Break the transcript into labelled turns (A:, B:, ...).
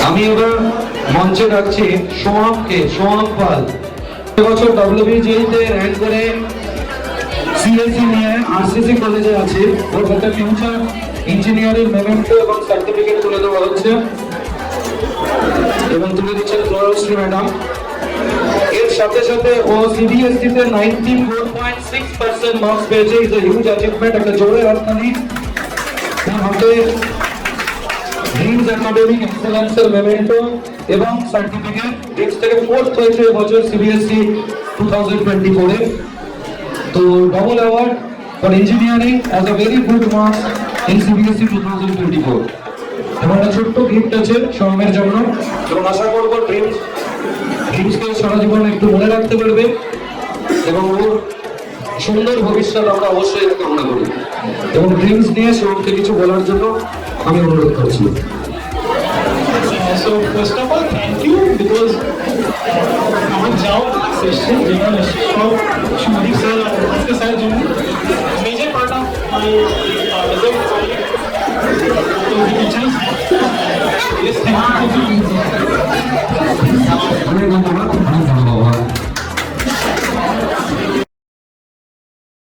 A: আমি এবার মঞ্চে ডাকছি সোহামকে, সোহাম পাল। এবছর WBJE তে র্যাঙ্ক করে সিএসসি নিয়ে আরসিসি কলেজে আছে। ওর একটা ফিউচার ইঞ্জিনিয়ারিং মেমেন্টো এবং সার্টিফিকেট তুলে দেওয়া হচ্ছে এবং তুলে দিচ্ছেন জয়শ্রী ম্যাডাম। এর সাথে সাথে ও সিবিএসসি তে 94.6% মার্কস পেয়েছে। Is a huge achievement. একটা জোরে হাততালি। তার হাতে ড্রিমস একাডেমিক এক্সেলেন্সের মেমেন্টো এবং সার্টিফিকেট। ড্রিমস থেকে ফোর্থ হয়েছে এবছর সিবিএসসি 2024 এ। তো double award for engineering as a very good marks in CBSE 2024। এবং একটা ছোট্ট গিফট আছে সোহামের জন্য এবং আশা করবো ড্রিমসকে সারা জীবন একটু মনে রাখতে পারবে এবং ওর সুন্দর ভবিষ্যৎ আমরা অবশ্যই কামনা করি। এবং ড্রিমস নিয়ে সোহামকে কিছু বলার জন্য আমি অনুরোধ করছি।
B: So first of all, thank you because আমার যাও সেশন যেটা সব সুদীপ স্যার আর আজকে স্যার জন্য major part of my result তো টিচার্স yes thank you
A: অনেক ধন্যবাদ।